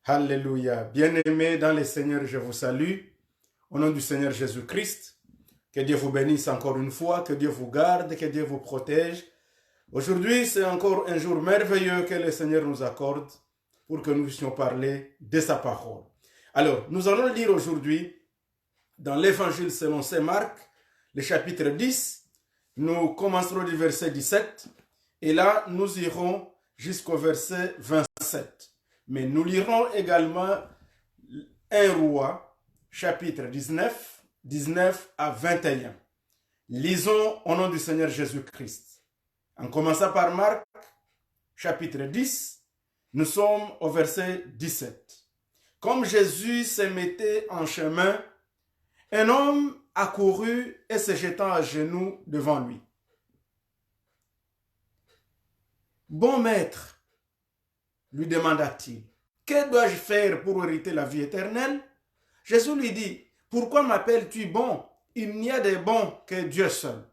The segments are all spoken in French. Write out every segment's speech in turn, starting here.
Alléluia. Bien-aimés dans le Seigneur, je vous salue. Au nom du Seigneur Jésus-Christ, que Dieu vous bénisse encore une fois, que Dieu vous garde, que Dieu vous protège. Aujourd'hui, c'est encore un jour merveilleux que le Seigneur nous accorde pour que nous puissions parler de sa parole. Alors, nous allons lire aujourd'hui dans l'Évangile selon saint Marc, le chapitre 10. Nous commencerons du verset 17 et là, nous irons jusqu'au verset 27. Mais nous lirons également 1 Roi, chapitre 19, 19 à 21. Lisons au nom du Seigneur Jésus-Christ. En commençant par Marc, chapitre 10, nous sommes au verset 17. Comme Jésus se mettait en chemin, un homme accourut et se jetant à genoux devant lui. Bon maître, lui demanda-t-il, que dois-je faire pour hériter la vie éternelle? Jésus lui dit, pourquoi m'appelles-tu bon? Il n'y a de bon que Dieu seul.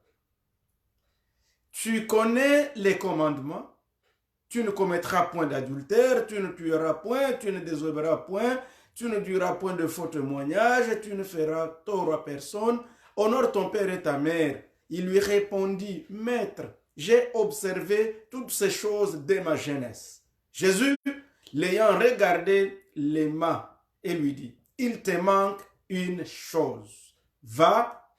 Tu connais les commandements, tu ne commettras point d'adultère, tu ne tueras point, tu ne désobéiras point, tu ne diras point de faux témoignages, tu ne feras tort à personne, honore ton père et ta mère. Il lui répondit, Maître, j'ai observé toutes ces choses dès ma jeunesse. Jésus, l'ayant regardé, l'aima et lui dit, il te manque une chose. Va,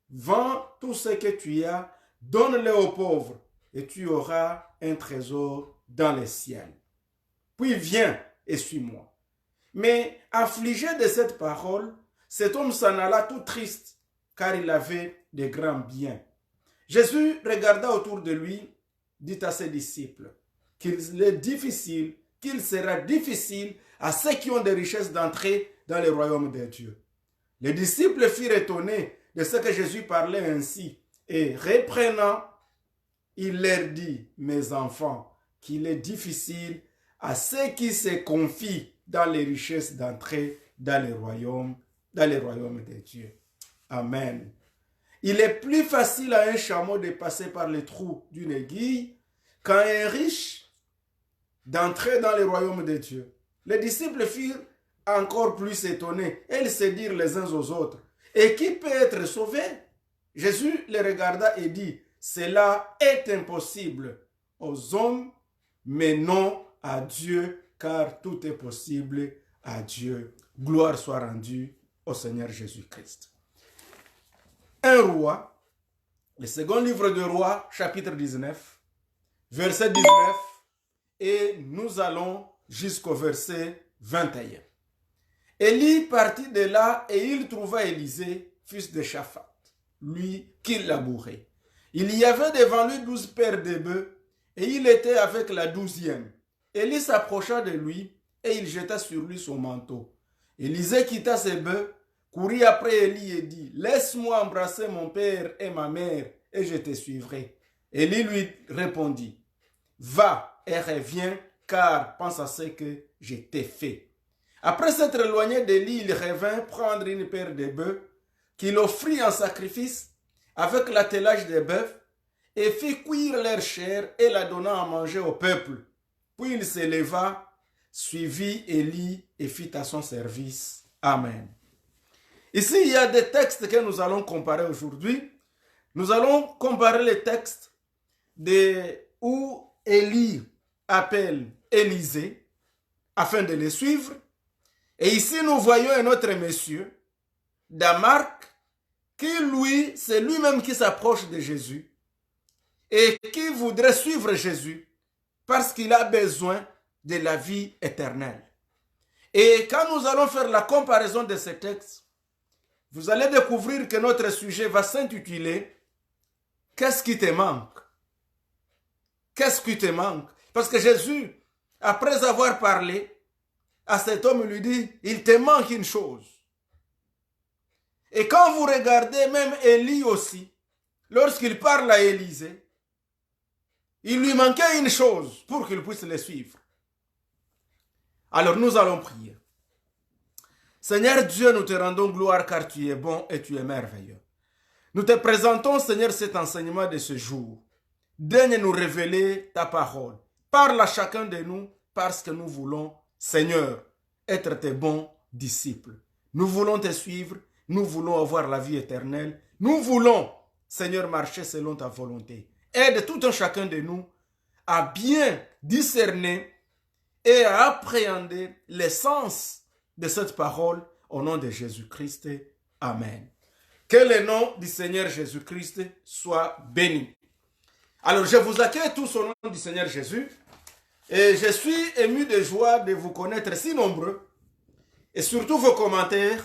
vends tout ce que tu as, donne-le aux pauvres et tu auras un trésor dans les ciels. Puis viens et suis-moi. Mais affligé de cette parole, cet homme s'en alla tout triste, car il avait de grands biens. Jésus regarda autour de lui, dit à ses disciples qu'il sera difficile à ceux qui ont des richesses d'entrer dans le royaume de Dieu. Les disciples furent étonnés de ce que Jésus parlait ainsi, et reprenant, il leur dit, mes enfants, qu'il est difficile à ceux qui se confient dans les richesses d'entrer dans le royaume de Dieu. Amen. Il est plus facile à un chameau de passer par les trous d'une aiguille qu'à un riche d'entrer dans le royaume de Dieu. Les disciples furent encore plus étonnés et ils se dirent les uns aux autres, et qui peut être sauvé? Jésus les regarda et dit, cela est impossible aux hommes, mais non à Dieu, car tout est possible à Dieu. Gloire soit rendue au Seigneur Jésus-Christ. 1 Roi, le second livre de Roi, chapitre 19, verset 19, et nous allons jusqu'au verset 21. Élie partit de là et il trouva Élisée, fils de Shaphat, lui qui labourait. Il y avait devant lui 12 paires de bœufs et il était avec la 12e. Élie s'approcha de lui et il jeta sur lui son manteau. Élisée quitta ses bœufs, courut après Élie et dit, laisse-moi embrasser mon père et ma mère et je te suivrai. Élie lui répondit, va et reviens car pense à ce que je t'ai fait. Après s'être éloigné d'Élie, il revint prendre une paire de bœufs qu'il offrit en sacrifice avec l'attelage des bœufs et fit cuire leur chair et la donna à manger au peuple. Puis il se leva, suivit Élie et fit à son service. Amen. Ici, il y a des textes que nous allons comparer aujourd'hui. Nous allons comparer les textes où Élie appelle Élisée afin de les suivre. Et ici, nous voyons un autre monsieur, Marc, qui lui, c'est lui-même qui s'approche de Jésus et qui voudrait suivre Jésus parce qu'il a besoin de la vie éternelle. Et quand nous allons faire la comparaison de ces textes, vous allez découvrir que notre sujet va s'intituler « Qu'est-ce qui te manque ?» Qu'est-ce qui te manque? Parce que Jésus, après avoir parlé à cet homme, lui dit, il te manque une chose. Et quand vous regardez même Élie aussi, lorsqu'il parle à Élisée, il lui manquait une chose pour qu'il puisse le suivre. Alors nous allons prier. Seigneur Dieu, nous te rendons gloire car tu es bon et tu es merveilleux. Nous te présentons, Seigneur, cet enseignement de ce jour. Daigne nous révéler ta parole. Parle à chacun de nous parce que nous voulons, Seigneur, être tes bons disciples. Nous voulons te suivre, nous voulons avoir la vie éternelle, nous voulons, Seigneur, marcher selon ta volonté. Aide tout un chacun de nous à bien discerner et à appréhender l'essence de cette parole au nom de Jésus-Christ. Amen. Que le nom du Seigneur Jésus-Christ soit béni. Alors, je vous accueille tous au nom du Seigneur Jésus et je suis ému de joie de vous connaître si nombreux et surtout vos commentaires.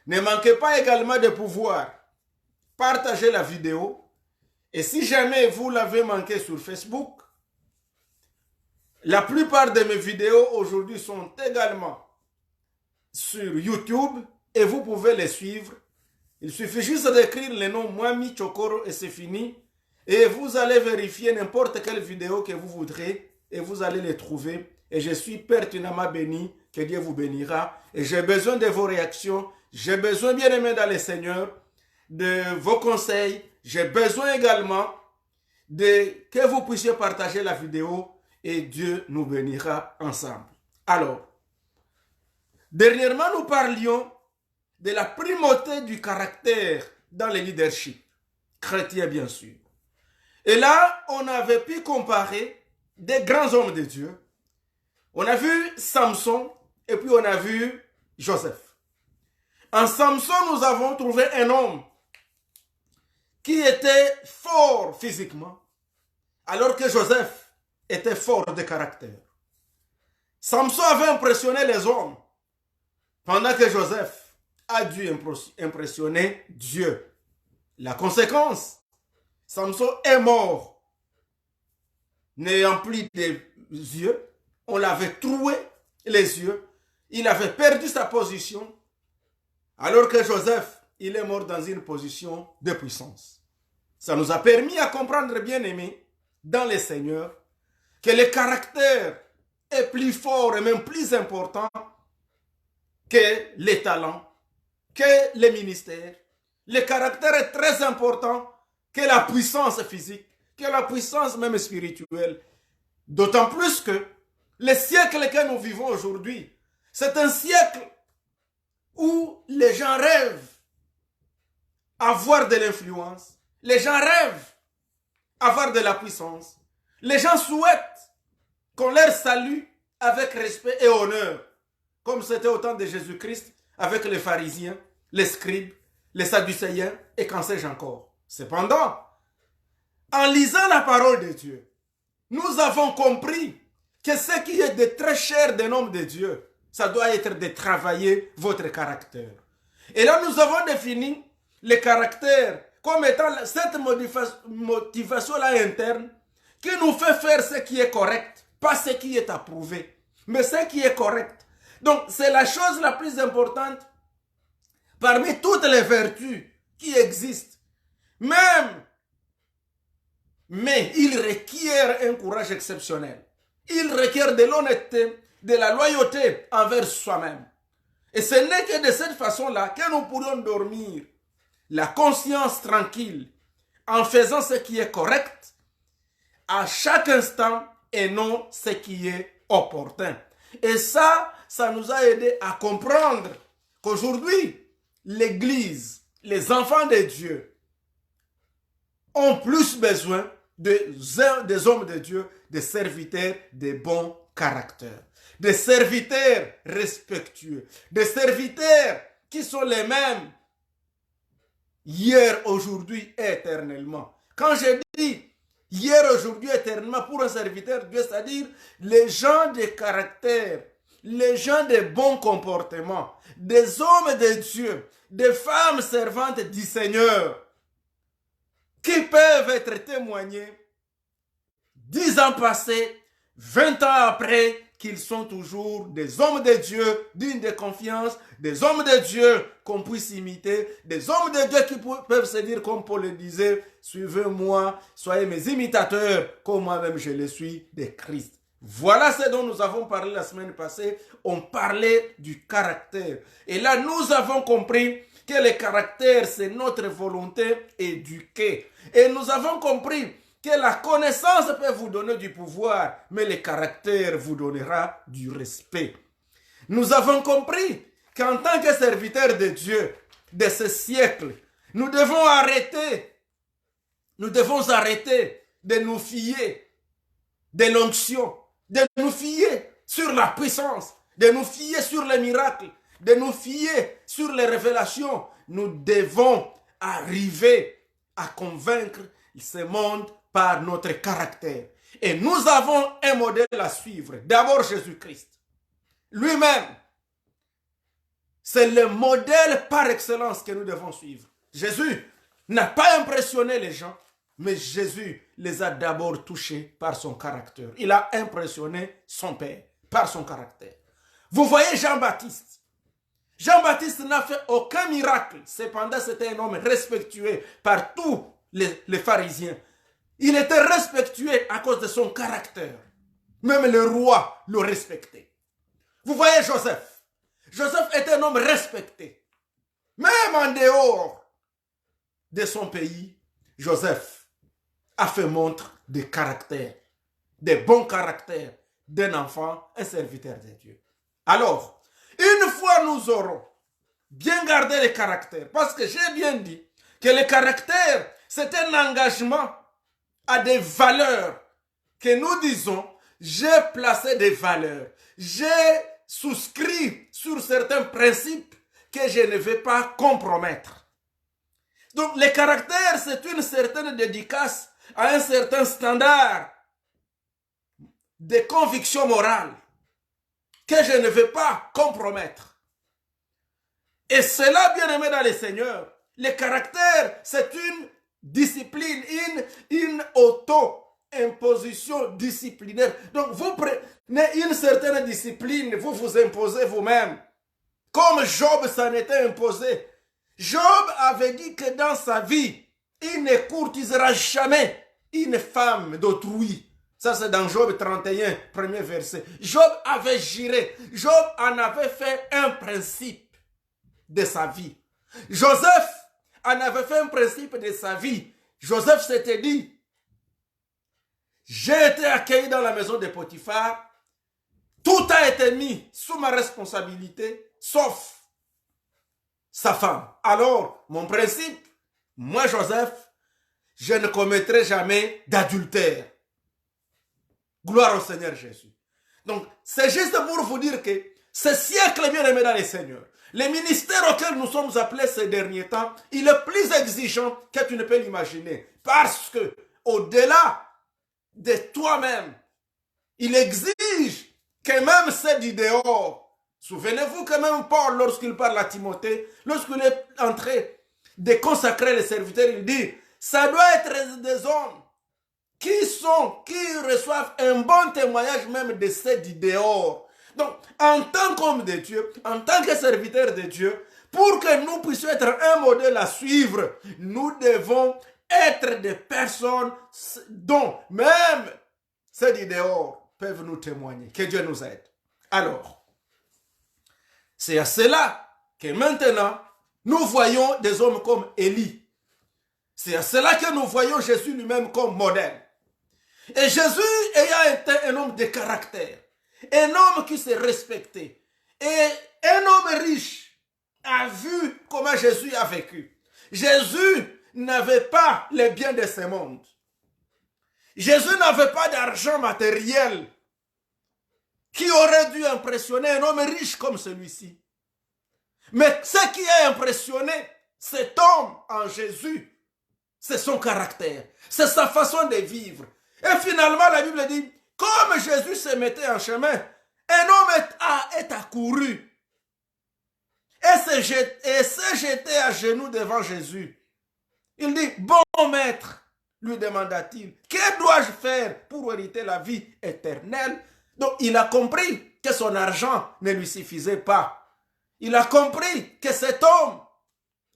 Ne manquez pas également de pouvoir partager la vidéo et si jamais vous l'avez manqué sur Facebook, la plupart de mes vidéos aujourd'hui sont également sur YouTube et vous pouvez les suivre. Il suffit juste d'écrire le nom Mwami Tchokoro et c'est fini. Et vous allez vérifier n'importe quelle vidéo que vous voudrez et vous allez les trouver. Et je suis pertinemment béni, que Dieu vous bénira. Et j'ai besoin de vos réactions. J'ai besoin, bien aimé dans le Seigneur, de vos conseils. J'ai besoin également que vous puissiez partager la vidéo et Dieu nous bénira ensemble. Alors, dernièrement, nous parlions de la primauté du caractère dans le leadership chrétien, bien sûr. Et là, on avait pu comparer des grands hommes de Dieu. On a vu Samson et puis on a vu Joseph. En Samson, nous avons trouvé un homme qui était fort physiquement, alors que Joseph était fort de caractère. Samson avait impressionné les hommes, pendant que Joseph a dû impressionner Dieu. La conséquence, Samson est mort, n'ayant plus de yeux. On l'avait troué les yeux. Il avait perdu sa position, alors que Joseph, il est mort dans une position de puissance. Ça nous a permis à comprendre, bien aimés, dans le Seigneur, que le caractère est plus fort et même plus important que les talents, que les ministères. Le caractère est très important que la puissance physique, que la puissance même spirituelle. D'autant plus que le siècle que nous vivons aujourd'hui, c'est un siècle où les gens rêvent avoir de l'influence, les gens rêvent avoir de la puissance, les gens souhaitent qu'on leur salue avec respect et honneur, comme c'était au temps de Jésus-Christ avec les pharisiens, les scribes, les sadducéens et qu'en sais-je encore. Cependant, en lisant la parole de Dieu, nous avons compris que ce qui est de très cher d'un homme de Dieu, ça doit être de travailler votre caractère. Et là, nous avons défini le caractère comme étant cette motivation-là interne qui nous fait faire ce qui est correct, pas ce qui est approuvé, mais ce qui est correct. Donc, c'est la chose la plus importante parmi toutes les vertus qui existent. Mais il requiert un courage exceptionnel. Il requiert de l'honnêteté, de la loyauté envers soi-même. Et ce n'est que de cette façon-là que nous pourrions dormir la conscience tranquille en faisant ce qui est correct à chaque instant et non ce qui est opportun. Et ça nous a aidé à comprendre qu'aujourd'hui, l'Église, les enfants de Dieu, ont plus besoin des hommes de Dieu, des serviteurs de bon caractère, des serviteurs respectueux, des serviteurs qui sont les mêmes hier, aujourd'hui, éternellement. Quand je dis hier, aujourd'hui, éternellement, pour un serviteur de Dieu, c'est-à-dire les gens de caractère, les gens de bon comportement, des hommes de Dieu, des femmes servantes du Seigneur, qui peuvent être témoignés 10 ans passés, 20 ans après, qu'ils sont toujours des hommes de Dieu dignes de confiance, des hommes de Dieu qu'on puisse imiter, des hommes de Dieu qui peuvent se dire comme Paul le disait, suivez-moi, soyez mes imitateurs, comme moi-même je le suis de Christ. Voilà ce dont nous avons parlé la semaine passée. On parlait du caractère. Et là, nous avons compris que le caractère, c'est notre volonté éduquée. Et nous avons compris que la connaissance peut vous donner du pouvoir, mais le caractère vous donnera du respect. Nous avons compris qu'en tant que serviteurs de Dieu de ce siècle, nous devons arrêter de nous fier de l'onction, de nous fier sur la puissance, de nous fier sur les miracles, de nous fier sur les révélations. Nous devons arriver à convaincre ce monde par notre caractère. Et nous avons un modèle à suivre. D'abord Jésus-Christ. Lui-même, c'est le modèle par excellence que nous devons suivre. Jésus n'a pas impressionné les gens, mais Jésus les a d'abord touchés par son caractère. Il a impressionné son Père par son caractère. Vous voyez Jean-Baptiste. Jean-Baptiste n'a fait aucun miracle. Cependant, c'était un homme respectué par tous les pharisiens. Il était respectué à cause de son caractère. Même le roi le respectait. Vous voyez Joseph. Joseph était un homme respecté. Même en dehors de son pays, Joseph a fait montre de caractère, de bon caractère d'un enfant, un serviteur de Dieu. Alors, une fois nous aurons bien gardé le caractère, parce que j'ai bien dit que le caractère, c'est un engagement à des valeurs que nous disons, j'ai placé des valeurs, j'ai souscrit sur certains principes que je ne vais pas compromettre. Donc le caractère, c'est une certaine dédicace à un certain standard de conviction morale que je ne vais pas compromettre. Et cela, bien aimé dans le Seigneur, le caractère, c'est une discipline, une auto-imposition disciplinaire. Donc vous prenez une certaine discipline, vous vous imposez vous-même. Comme Job s'en était imposé. Job avait dit que dans sa vie, il ne courtisera jamais une femme d'autrui. Ça, c'est dans Job 31, premier verset. Job avait juré. Job en avait fait un principe de sa vie. Joseph en avait fait un principe de sa vie. Joseph s'était dit, j'ai été accueilli dans la maison de Potiphar. Tout a été mis sous ma responsabilité, sauf sa femme. Alors, mon principe, moi Joseph, je ne commettrai jamais d'adultère. Gloire au Seigneur Jésus. Donc, c'est juste pour vous dire que ce siècle bien aimé dans les Seigneurs, le ministère auquel nous sommes appelés ces derniers temps, il est plus exigeant que tu ne peux l'imaginer. Parce que, au-delà de toi-même, il exige que même ceux du dehors. Souvenez-vous que même Paul, lorsqu'il parle à Timothée, lorsqu'il est en train de consacrer les serviteurs, il dit, ça doit être des hommes qui reçoivent un bon témoignage même de ceux du dehors. Donc, en tant qu'homme de Dieu, en tant que serviteur de Dieu, pour que nous puissions être un modèle à suivre, nous devons être des personnes dont même ceux du dehors peuvent nous témoigner. Que Dieu nous aide. Alors, c'est à cela que maintenant, nous voyons des hommes comme Élie. C'est à cela que nous voyons Jésus lui-même comme modèle. Et Jésus ayant été un homme de caractère, un homme qui s'est respecté, et un homme riche a vu comment Jésus a vécu. Jésus n'avait pas les biens de ce monde. Jésus n'avait pas d'argent matériel qui aurait dû impressionner un homme riche comme celui-ci. Mais ce qui a impressionné cet homme en Jésus, c'est son caractère, c'est sa façon de vivre. Et finalement, la Bible dit, comme Jésus se mettait en chemin, un homme est accouru et s'est jeté à genoux devant Jésus. Il dit, bon maître, lui demanda-t-il, que dois-je faire pour hériter la vie éternelle? Donc il a compris que son argent ne lui suffisait pas. Il a compris que cet homme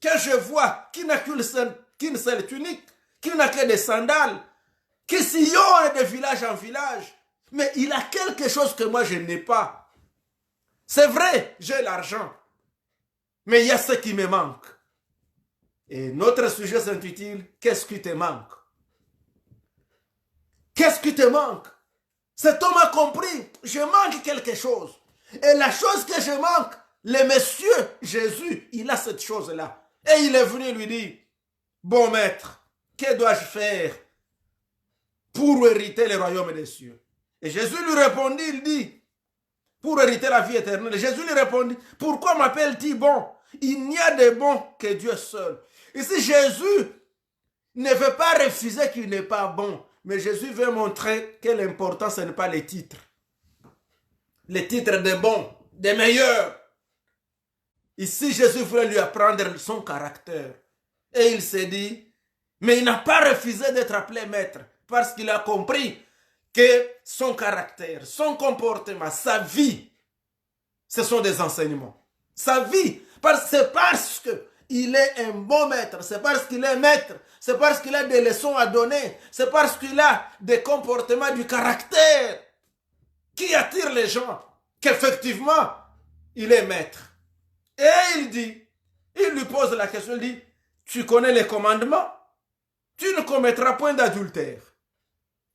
que je vois, qui n'a qu'une seule tunique, qui n'a que des sandales, qui sillonne de village en village, mais il a quelque chose que moi je n'ai pas. C'est vrai, j'ai l'argent, mais il y a ce qui me manque. Et notre sujet s'intitule « Qu'est-ce qui te manque ?» Qu'est-ce qui te manque? Cet homme a compris, je manque quelque chose. Et la chose que je manque, le monsieur Jésus, il a cette chose-là. Et il est venu lui dire, bon maître, que dois-je faire pour hériter le royaume des cieux? Et Jésus lui répondit, il dit, pour hériter la vie éternelle. Jésus lui répondit, pourquoi m'appelles-tu bon? Il n'y a de bon que Dieu seul. Ici, Jésus ne veut pas refuser qu'il n'est pas bon, mais Jésus veut montrer que l'important, ce n'est pas les titres. Les titres des bons, des meilleurs. Ici, Jésus voulait lui apprendre son caractère. Et il s'est dit, mais il n'a pas refusé d'être appelé maître, parce qu'il a compris que son caractère, son comportement, sa vie, ce sont des enseignements. Sa vie, c'est parce qu'il est un bon maître, c'est parce qu'il est maître, c'est parce qu'il a des leçons à donner, c'est parce qu'il a des comportements, du caractère qui attire les gens, qu'effectivement, il est maître. Et il lui pose la question, il dit, tu connais les commandements? Tu ne commettras point d'adultère.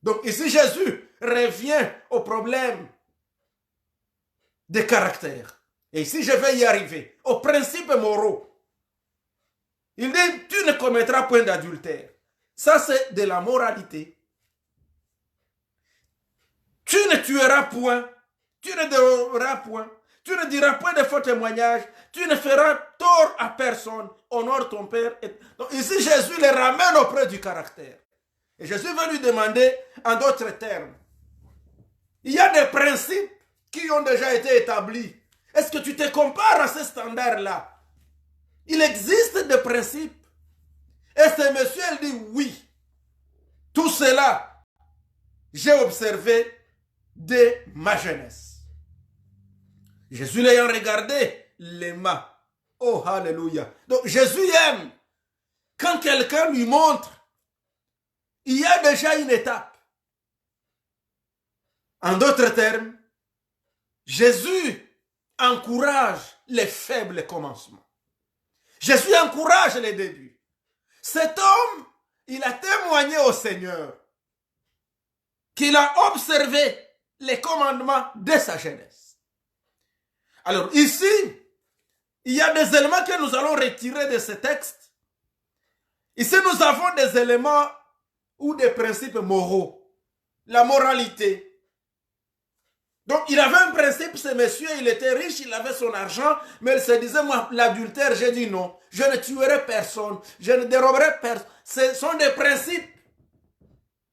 Donc ici, Jésus revient au problème des caractères. Et ici, je vais y arriver, aux principes moraux. Il dit, tu ne commettras point d'adultère. Ça, c'est de la moralité. Tu ne tueras point, tu ne déroberas point, tu ne diras point de faux témoignages, tu ne feras tort à personne, honore ton père. Donc ici, Jésus les ramène auprès du caractère. Et Jésus veut lui demander en d'autres termes. Il y a des principes qui ont déjà été établis. Est-ce que tu te compares à ces standards-là? Il existe des principes. Et ce monsieur, il dit oui. Tout cela, j'ai observé dès ma jeunesse. Jésus l'ayant regardé, l'aima. Oh, alléluia. Donc Jésus aime quand quelqu'un lui montre. Il y a déjà une étape. En d'autres termes, Jésus encourage les faibles commencements. Jésus encourage les débuts. Cet homme, il a témoigné au Seigneur qu'il a observé les commandements de sa jeunesse. Alors ici, il y a des éléments que nous allons retirer de ce texte. Ici, nous avons des éléments ou des principes moraux. La moralité. Donc, il avait un principe, ce monsieur, il était riche, il avait son argent, mais il se disait, moi, l'adultère, j'ai dit non. Je ne tuerai personne, je ne déroberai personne. Ce sont des principes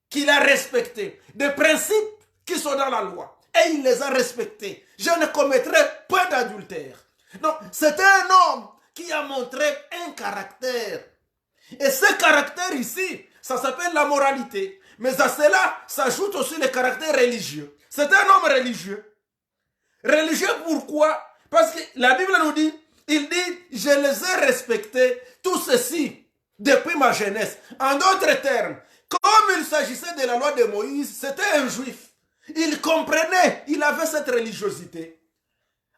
qu'il a respectés, des principes qui sont dans la loi. Et il les a respectés. Je ne commettrai point d'adultère. Donc, c'était un homme qui a montré un caractère. Et ce caractère ici, ça s'appelle la moralité. Mais à cela s'ajoute aussi le caractère religieux. C'est un homme religieux. Religieux pourquoi? Parce que la Bible nous dit, il dit, je les ai respectés, tout ceci, depuis ma jeunesse. En d'autres termes, comme il s'agissait de la loi de Moïse, c'était un juif. Il comprenait, il avait cette religiosité.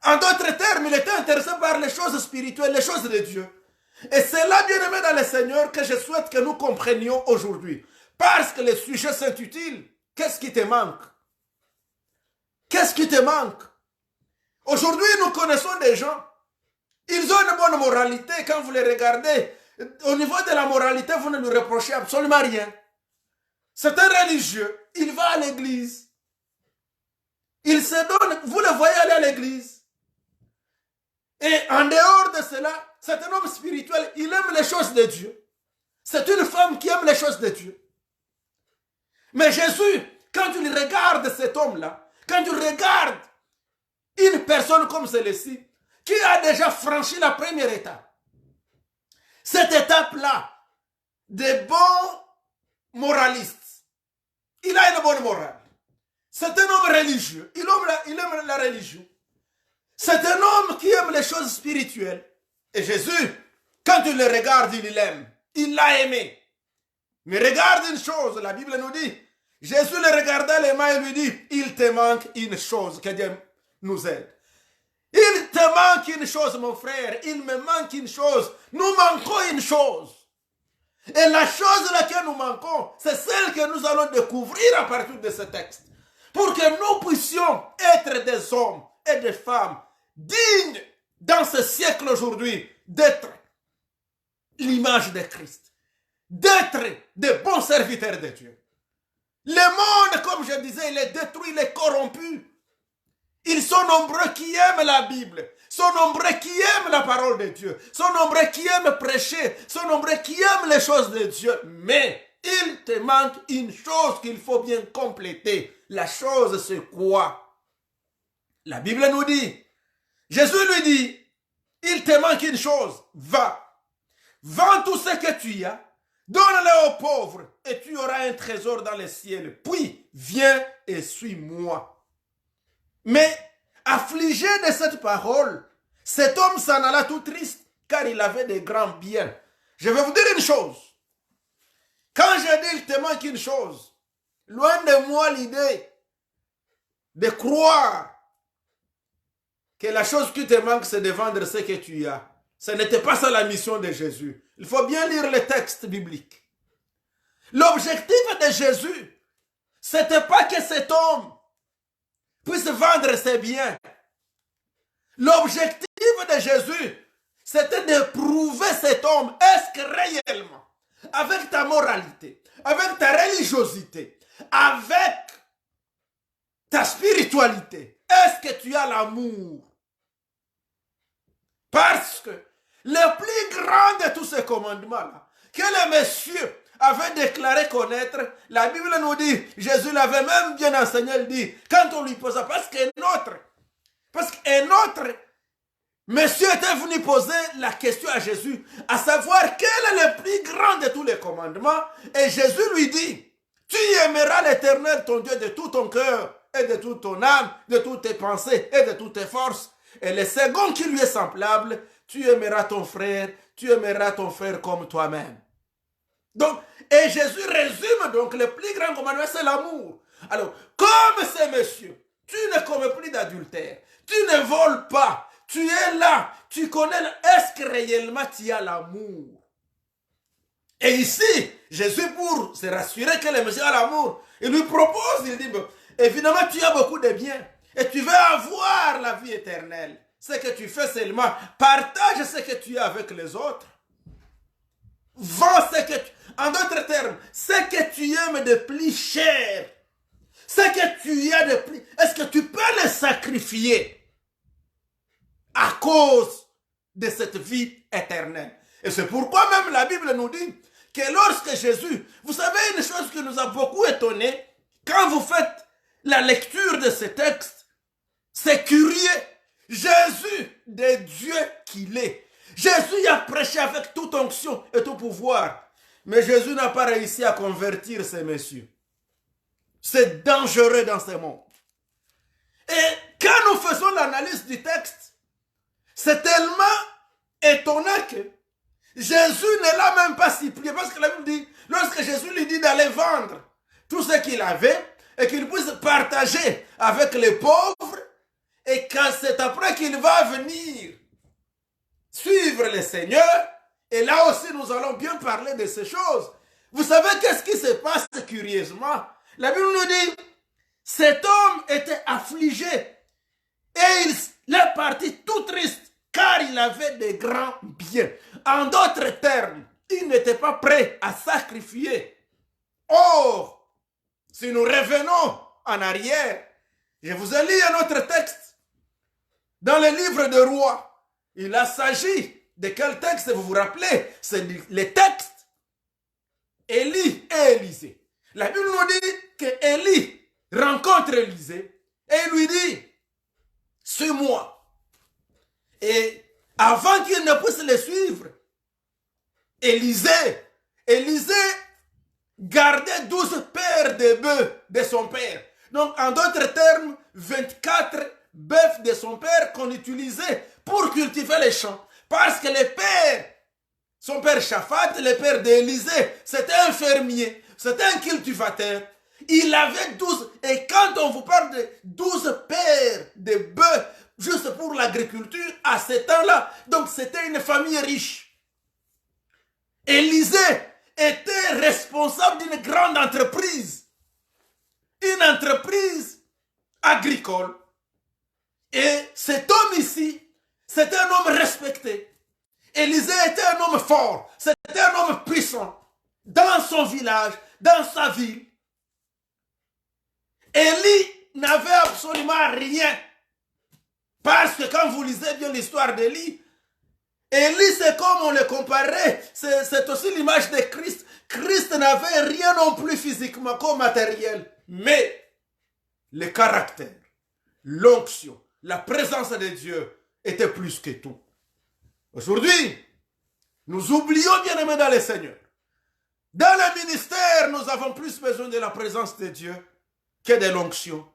En d'autres termes, il était intéressé par les choses spirituelles, les choses de Dieu. Et c'est là, bien aimé dans le Seigneur, que je souhaite que nous comprenions aujourd'hui. Parce que le sujet s'intitule « Qu'est-ce qui te manque ?» Qu'est-ce qui te manque? Aujourd'hui, nous connaissons des gens. Ils ont une bonne moralité. Quand vous les regardez, au niveau de la moralité, vous ne lui reprochez absolument rien. C'est un religieux. Il va à l'église. Il se donne. Vous le voyez aller à l'église. Et en dehors de cela, c'est un homme spirituel. Il aime les choses de Dieu. C'est une femme qui aime les choses de Dieu. Mais Jésus, quand il regarde cet homme-là, quand tu regardes une personne comme celle-ci, qui a déjà franchi la première étape, cette étape-là, des bons moralistes, il a une bonne morale. C'est un homme religieux, il aime la religion. C'est un homme qui aime les choses spirituelles. Et Jésus, quand tu le regardes, il l'aime. Il l'a aimé. Mais regarde une chose, la Bible nous dit, Jésus le regarda les mains et lui dit, il te manque une chose, que Dieu nous aide. Il te manque une chose, mon frère, il me manque une chose. Nous manquons une chose. Et la chose laquelle nous manquons, c'est celle que nous allons découvrir à partir de ce texte. Pour que nous puissions être des hommes, et des femmes dignes dans ce siècle aujourd'hui d'être l'image de Christ, d'être de bons serviteurs de Dieu. Le monde, comme je disais, il est détruit, il est corrompu. Ils sont nombreux qui aiment la Bible, sont nombreux qui aiment la parole de Dieu, sont nombreux qui aiment prêcher, sont nombreux qui aiment les choses de Dieu. Mais il te manque une chose qu'il faut bien compléter. La chose, c'est quoi? La Bible nous dit, Jésus lui dit, il te manque une chose, va, vends tout ce que tu as, donne-le aux pauvres et tu auras un trésor dans le ciel. Puis, viens et suis-moi. Mais, affligé de cette parole, cet homme s'en alla tout triste, car il avait de grands biens. Je vais vous dire une chose. Quand je dis il te manque une chose, loin de moi l'idée de croire que la chose qui te manque, c'est de vendre ce que tu as. Ce n'était pas ça la mission de Jésus. Il faut bien lire les textes bibliques. L'objectif de Jésus, c'était pas que cet homme puisse vendre ses biens. L'objectif de Jésus, c'était de prouver cet homme, est-ce que réellement, avec ta moralité, avec ta religiosité, avec ta spiritualité, est-ce que tu as l'amour? Parce que le plus grand de tous ces commandements-là, que le monsieur avait déclaré connaître, la Bible nous dit, Jésus l'avait même bien enseigné, il dit, quand on lui posa, parce qu'un autre monsieur était venu poser la question à Jésus, à savoir quel est le plus grand de tous les commandements, et Jésus lui dit, tu aimeras l'Éternel, ton Dieu, de tout ton cœur, et de toute ton âme, de toutes tes pensées, et de toutes tes forces. Et le second qui lui est semblable, tu aimeras ton frère comme toi-même. Donc, et Jésus résume donc le plus grand commandement, c'est l'amour. Alors, comme ces messieurs, tu ne commets plus d'adultère, tu ne voles pas, tu es là, tu connais, est-ce que réellement tu as l'amour? Et ici, Jésus, pour se rassurer que le monsieur a l'amour, il lui propose, il dit, évidemment tu as beaucoup de biens, et tu veux avoir la vie éternelle. Ce que tu fais seulement, partage ce que tu as avec les autres. Vends ce que tu... En d'autres termes, ce que tu aimes de plus cher, ce que tu as de plus... Est-ce que tu peux le sacrifier à cause de cette vie éternelle? Et c'est pourquoi même la Bible nous dit que lorsque Jésus... Vous savez une chose qui nous a beaucoup étonnés, quand vous faites la lecture de ce texte, c'est curieux. Jésus, de Dieu qu'il est, Jésus a prêché avec toute onction et tout pouvoir. Mais Jésus n'a pas réussi à convertir ces messieurs. C'est dangereux dans ce monde. Et quand nous faisons l'analyse du texte, c'est tellement étonnant que Jésus ne l'a même pas supplié. Parce que la Bible dit, lorsque Jésus lui dit d'aller vendre tout ce qu'il avait et qu'il puisse partager avec les pauvres, et quand c'est après qu'il va venir suivre le Seigneur, et là aussi nous allons bien parler de ces choses. Vous savez qu'est-ce qui se passe curieusement? La Bible nous dit, cet homme était affligé et il est parti tout triste car il avait de grands biens. En d'autres termes, il n'était pas prêt à sacrifier. Or, si nous revenons en arrière, je vous ai lu un autre texte dans le livre de Rois. Il a s'agit de quel texte vous vous rappelez? C'est le texte Élie et Élisée. La Bible nous dit que Élie rencontre Élisée et il lui dit, suis-moi. Et avant qu'il ne puisse le suivre, Élisée gardait 12 paires de bœufs de son père. Donc, en d'autres termes, 24 bœufs de son père qu'on utilisait pour cultiver les champs. Parce que le père, son père Shaphat, le père d'Élisée, c'était un fermier, c'était un cultivateur. Il avait 12, et quand on vous parle de 12 paires de bœufs, juste pour l'agriculture, à ce temps-là, donc c'était une famille riche. Élisée était responsable d'une grande entreprise, une entreprise agricole. Et cet homme ici, c'était un homme respecté. Élisée était un homme fort, c'était un homme puissant. Dans son village, dans sa ville, Élie n'avait absolument rien. Parce que quand vous lisez bien l'histoire d'Élie, Élie, c'est comme on le comparait, c'est aussi l'image de Christ. Christ n'avait rien non plus physiquement comme matériel, mais le caractère, l'onction, la présence de Dieu était plus que tout. Aujourd'hui, nous oublions, bien aimés dans le Seigneur. Dans le ministère, nous avons plus besoin de la présence de Dieu que de l'onction,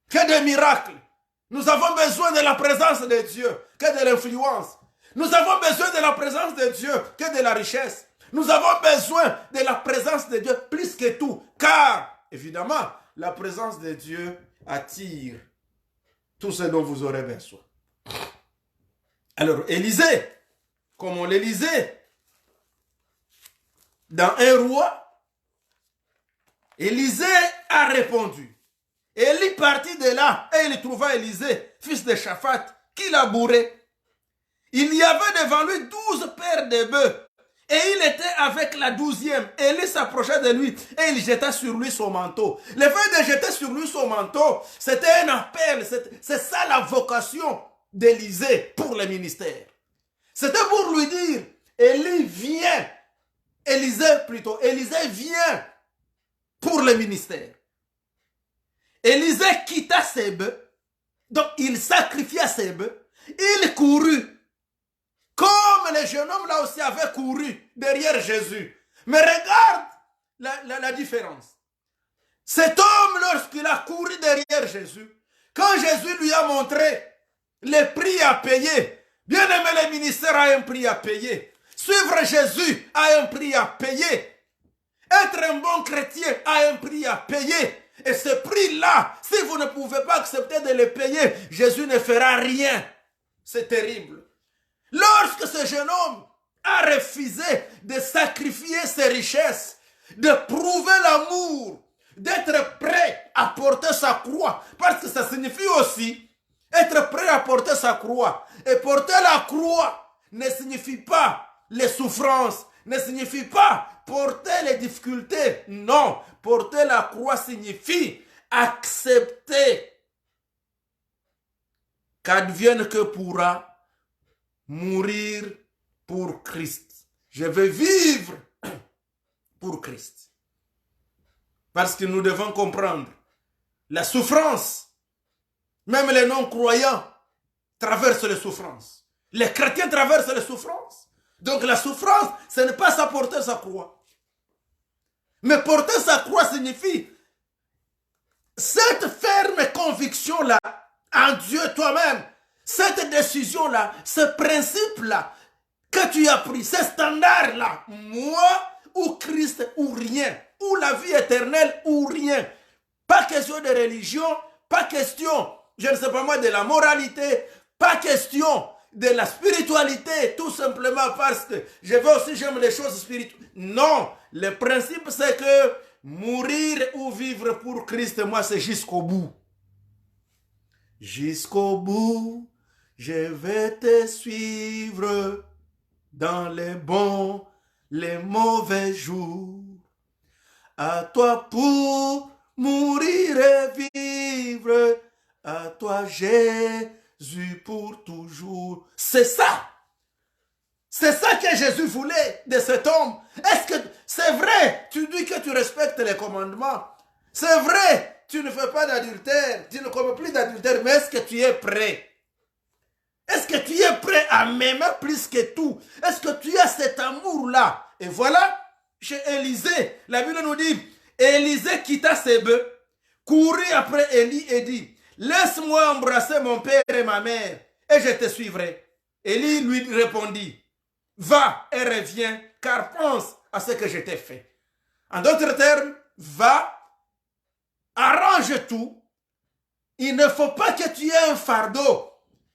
que des miracles. Nous avons besoin de la présence de Dieu que de l'influence. Nous avons besoin de la présence de Dieu que de la richesse. Nous avons besoin de la présence de Dieu plus que tout. Car, évidemment, la présence de Dieu attire tout ce dont vous aurez besoin. Alors, Élisée, comme on le lisait dans un roi, Élisée a répondu. Élie partit de là et il trouva Élisée, fils de Shaphat, qui labourait. Il y avait devant lui 12 paires de bœufs et il était avec la 12e. Élie s'approcha de lui et il jeta sur lui son manteau. Le fait de jeter sur lui son manteau, c'était un appel. C'est ça la vocation d'Élisée pour le ministère. C'était pour lui dire, Élie vient. Élisée vient pour le ministère. Élisée quitta ses bœufs, donc il sacrifia ses bœufs, il courut, comme le jeune homme là aussi avait couru derrière Jésus. Mais regarde la différence. Cet homme, lorsqu'il a couru derrière Jésus, quand Jésus lui a montré les prix à payer, bien aimé, le ministère a un prix à payer. Suivre Jésus a un prix à payer. Être un bon chrétien a un prix à payer. Et ce prix-là, si vous ne pouvez pas accepter de le payer, Jésus ne fera rien. C'est terrible. Lorsque ce jeune homme a refusé de sacrifier ses richesses, de prouver l'amour, d'être prêt à porter sa croix, parce que ça signifie aussi être prêt à porter sa croix. Et porter la croix ne signifie pas les souffrances, ne signifie pas porter les difficultés. Non, porter la croix signifie accepter qu'advienne que pourra, mourir pour Christ. Je veux vivre pour Christ. Parce que nous devons comprendre la souffrance. Même les non-croyants traversent les souffrances. Les chrétiens traversent les souffrances. Donc la souffrance, ce n'est pas ça porter sa croix. Mais porter sa croix signifie cette ferme conviction-là en Dieu toi-même, cette décision-là, ce principe-là que tu as pris, ce standard-là, moi ou Christ ou rien, ou la vie éternelle ou rien. Pas question de religion, pas question, je ne sais pas moi, de la moralité, pas question de la spiritualité, tout simplement parce que j'aime les choses spirituelles. Non, le principe c'est que mourir ou vivre pour Christ, moi c'est jusqu'au bout. Jusqu'au bout, je vais te suivre dans les bons, les mauvais jours. À toi pour mourir et vivre, à toi Jésus pour toujours. C'est ça. C'est ça que Jésus voulait de cet homme. Est-ce que c'est vrai? Tu dis que tu respectes les commandements. C'est vrai, tu ne fais pas d'adultère, tu ne commets plus d'adultère, mais est-ce que tu es prêt? Est-ce que tu es prêt à m'aimer plus que tout? Est-ce que tu as cet amour-là? Et voilà, chez Élisée, la Bible nous dit, Élisée quitta ses bœufs, courut après Élie et dit, laisse-moi embrasser mon père et ma mère, et je te suivrai. Élie lui répondit, va et reviens, car pense à ce que je t'ai fait. En d'autres termes, va, arrange tout. Il ne faut pas que tu aies un fardeau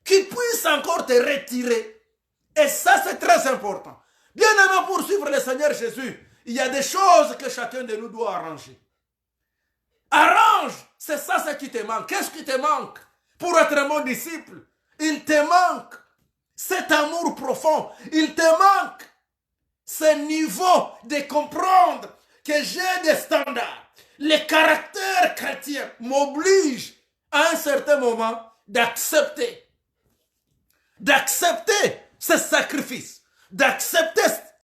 qui puisse encore te retirer. Et ça, c'est très important. Bien avant pour suivre le Seigneur Jésus, il y a des choses que chacun de nous doit arranger. Arrange, c'est ça ce qui te manque. Qu'est-ce qui te manque? pour être mon disciple. Il te manque cet amour profond. Il te manque ce niveau de comprendre que j'ai des standards. Le caractère chrétien m'oblige à un certain moment d'accepter ce sacrifice, d'accepter